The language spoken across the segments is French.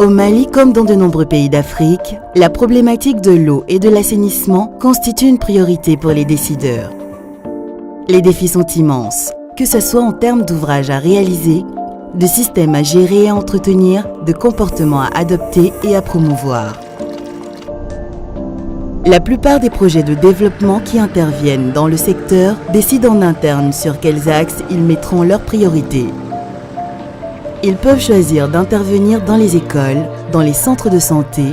Au Mali, comme dans de nombreux pays d'Afrique, la problématique de l'eau et de l'assainissement constitue une priorité pour les décideurs. Les défis sont immenses, que ce soit en termes d'ouvrages à réaliser, de systèmes à gérer et à entretenir, de comportements à adopter et à promouvoir. La plupart des projets de développement qui interviennent dans le secteur décident en interne sur quels axes ils mettront leurs priorités. Ils peuvent choisir d'intervenir dans les écoles, dans les centres de santé,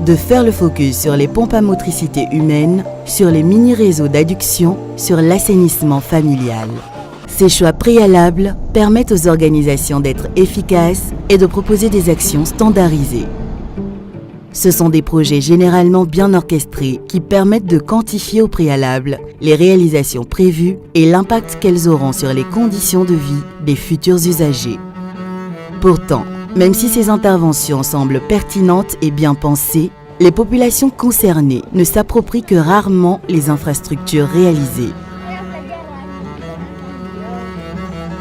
de faire le focus sur les pompes à motricité humaine, sur les mini-réseaux d'adduction, sur l'assainissement familial. Ces choix préalables permettent aux organisations d'être efficaces et de proposer des actions standardisées. Ce sont des projets généralement bien orchestrés qui permettent de quantifier au préalable les réalisations prévues et l'impact qu'elles auront sur les conditions de vie des futurs usagers. Pourtant, même si ces interventions semblent pertinentes et bien pensées, les populations concernées ne s'approprient que rarement les infrastructures réalisées.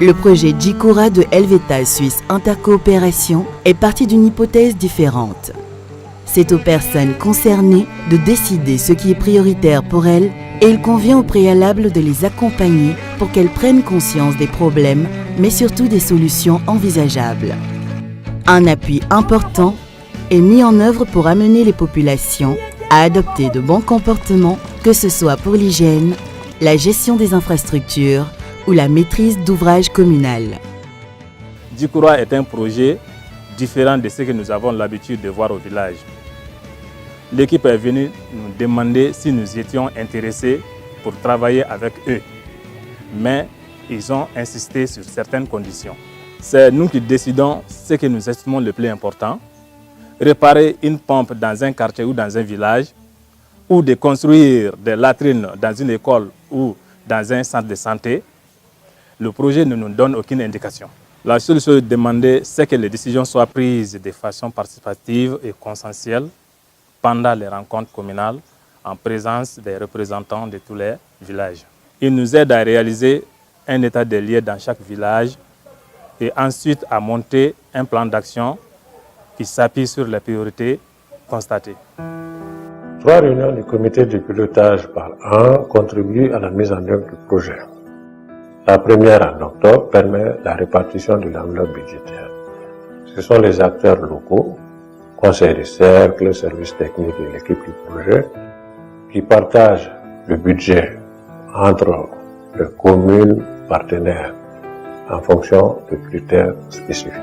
Le projet Djikoura de Helvetas Suisse Intercoopération est parti d'une hypothèse différente. C'est aux personnes concernées de décider ce qui est prioritaire pour elles et il convient au préalable de les accompagner pour qu'elles prennent conscience des problèmes, mais surtout des solutions envisageables. Un appui important est mis en œuvre pour amener les populations à adopter de bons comportements, que ce soit pour l'hygiène, la gestion des infrastructures ou la maîtrise d'ouvrages communales. Djikoura est un projet différent de ce que nous avons l'habitude de voir au village. L'équipe est venue nous demander si nous étions intéressés pour travailler avec eux. Mais ils ont insisté sur certaines conditions. C'est nous qui décidons ce que nous estimons le plus important. Réparer une pompe dans un quartier ou dans un village, ou de construire des latrines dans une école ou dans un centre de santé, le projet ne nous donne aucune indication. La seule chose demandée, c'est que les décisions soient prises de façon participative et consensuelle pendant les rencontres communales en présence des représentants de tous les villages. Ils nous aident à réaliser un état des lieux dans chaque village et ensuite à monter un plan d'action qui s'appuie sur les priorités constatées. 3 réunions du comité de pilotage par an contribuent à la mise en œuvre du projet. La première en octobre permet la répartition de l'enveloppe budgétaire. Ce sont les acteurs locaux, conseils de cercle, services techniques et l'équipe du projet, qui partagent le budget entre les communes partenaires en fonction de critères spécifiques.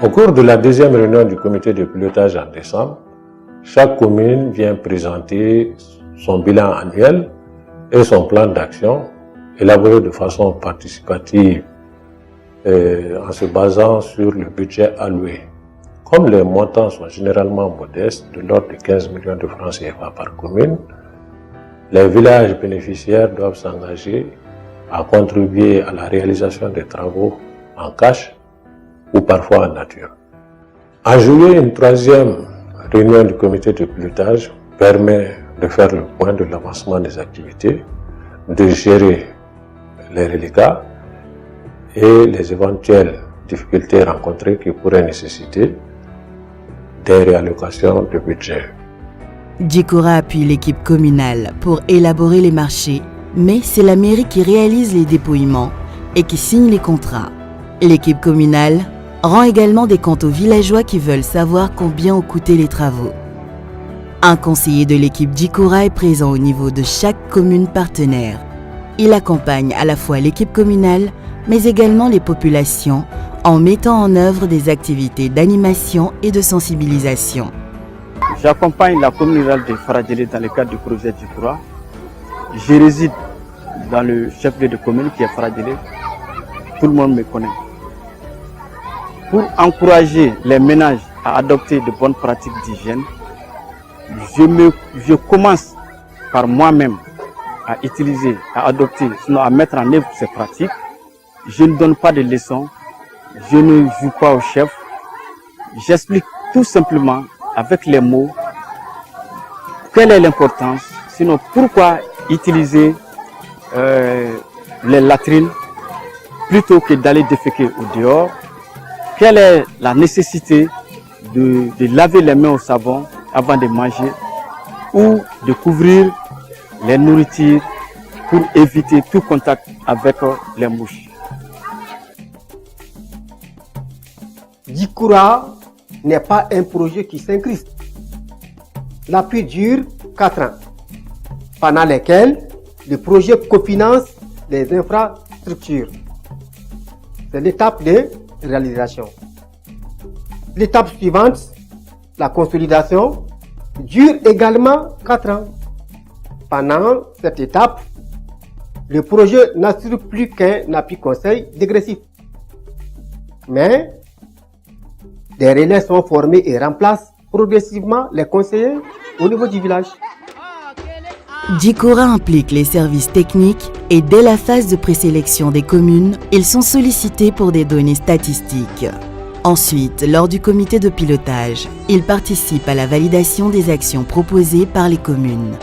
Au cours de la deuxième réunion du comité de pilotage en décembre, chaque commune vient présenter son bilan annuel et son plan d'action élaboré de façon participative en se basant sur le budget alloué. Comme les montants sont généralement modestes, de l'ordre de 15 millions de francs CFA par commune, les villages bénéficiaires doivent s'engager à contribuer à la réalisation des travaux en cash ou parfois en nature. En juillet, une troisième réunion du comité de pilotage permet de faire le point de l'avancement des activités, de gérer les reliquats et les éventuelles difficultés rencontrées qui pourraient nécessiter des réallocations de budget. Djikoura appuie l'équipe communale pour élaborer les marchés, mais c'est la mairie qui réalise les dépouillements et qui signe les contrats. L'équipe communale rend également des comptes aux villageois qui veulent savoir combien ont coûté les travaux. Un conseiller de l'équipe Djikoura est présent au niveau de chaque commune partenaire. Il accompagne à la fois l'équipe communale, mais également les populations en mettant en œuvre des activités d'animation et de sensibilisation. J'accompagne la commune rurale de Faradjélé dans le cadre du projet Djikoura. Je réside dans le chef-lieu de commune qui est Faradjélé. Tout le monde me connaît. Pour encourager les ménages à adopter de bonnes pratiques d'hygiène, je commence par moi-même à utiliser, à adopter, sinon à mettre en œuvre ces pratiques. Je ne donne pas de leçons, je ne joue pas au chef. J'explique tout simplement avec les mots quelle est l'importance, sinon pourquoi utiliser les latrines plutôt que d'aller déféquer au dehors. Quelle est la nécessité de laver les mains au savon avant de manger ou de couvrir les nourritures pour éviter tout contact avec les mouches. Djikoura n'est pas un projet qui s'incruste. L'appui dure 4 ans, pendant lesquels le projet cofinance des infrastructures. C'est l'étape de réalisation. L'étape suivante, la consolidation, dure également 4 ans. Pendant cette étape, le projet n'assure plus qu'un appui conseil dégressif. Mais des relais sont formés et remplacent progressivement les conseillers au niveau du village. Djikoura implique les services techniques et dès la phase de présélection des communes, ils sont sollicités pour des données statistiques. Ensuite, lors du comité de pilotage, ils participent à la validation des actions proposées par les communes.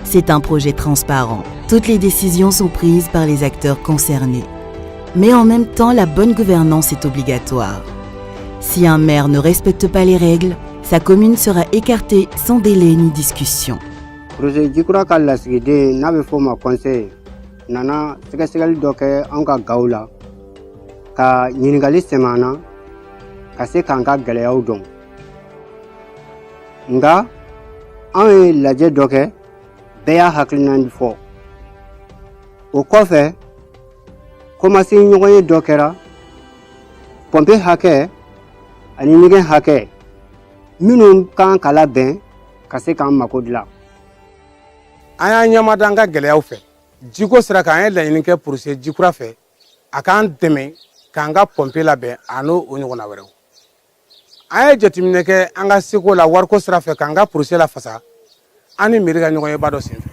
C'est un projet transparent. Toutes les décisions sont prises par les acteurs concernés. Mais en même temps, la bonne gouvernance est obligatoire. Si un maire ne respecte pas les règles, sa commune sera écartée sans délai ni discussion. Projet Djikoura ka lasigiden n'a bɛ fɔ o ma conseil nana sɛgɛsɛgɛli dɔ kɛ an ka gaw la ka ɲininkali sɛmɛ an na ka se k'an ka gɛlɛyaw dɔn nka an ye lajɛ dɔ kɛ bɛɛ y'a hakilina fɔ o kɔfɛ komasi ɲɔgɔn ye dɔ kɛra pɔnpe hakɛ ani ɲɛgɛn hakɛ minnu kan ka labɛn ka se k'an mako dilan. An y'an ɲɛmada an ka gɛlɛyaw fɛ jiko sira kan an ye laɲini kɛ projet Djikoura fɛ a k'an dɛmɛ k'an ka pɔnpe labɛn a n'o ɲɔgɔnna wɛrɛw an ye jateminɛ kɛ an ka seko la wariko sira fɛ k'an ka projet lafasa an ni mairie ka ɲɔgɔn ye ba dɔ senfɛ.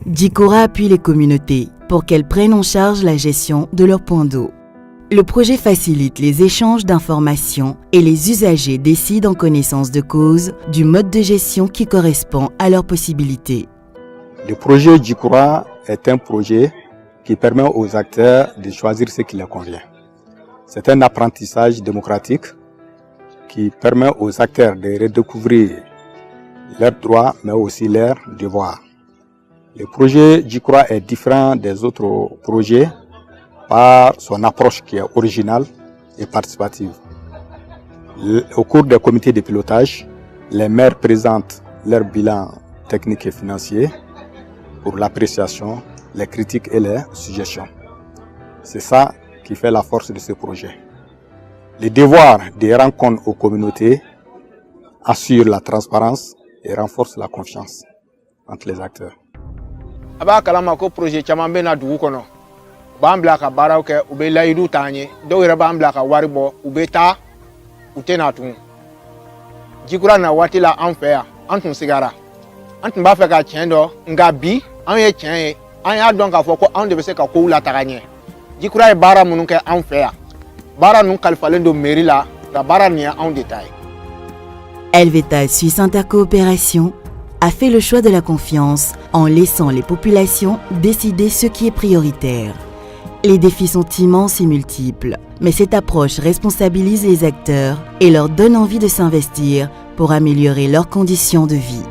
Djikoura appuie les communautés pour qu'elles prennent en charge la gestion de leurs points d'eau. Le projet facilite les échanges d'informations et les usagers décident en connaissance de cause du mode de gestion qui correspond à leurs possibilités. Le projet Djikoura est un projet qui permet aux acteurs de choisir ce qui leur convient. C'est un apprentissage démocratique qui permet aux acteurs de redécouvrir leurs droits mais aussi leurs devoirs. Le projet Djikoura est différent des autres projets par son approche qui est originale et participative. Au cours des comités de pilotage, les maires présentent leur bilan technique et financier pour l'appréciation, les critiques et les suggestions. C'est ça qui fait la force de ce projet. Le devoir des rencontres aux communautés assure la transparence et renforce la confiance entre les acteurs. Aba kalama ko projet caman bɛ na dugu kɔnɔ u b'an bila ka baaraw kɛ u bɛ layidu t'an ye dɔw yɛrɛ b'an bila ka wari bɔ u bɛ taa u tɛ na tugun Djikoura na waati la an fɛ yan an tun sigara an tun b'a fɛ ka tiɲɛ dɔn nka bi an ye tiɲɛ ye an y'a dɔn k'a fɔ ko anw de bɛ se ka kow lataga ɲɛ Djikoura ye baara minnu kɛ an fɛ yan baara ninnu kalifalen don mairie la nka baara nin ye anw de ta ye. Helvetas Suisse Intercoopération a fait le choix de la confiance en laissant les populations décider ce qui est prioritaire. Les défis sont immenses et multiples, mais cette approche responsabilise les acteurs et leur donne envie de s'investir pour améliorer leurs conditions de vie.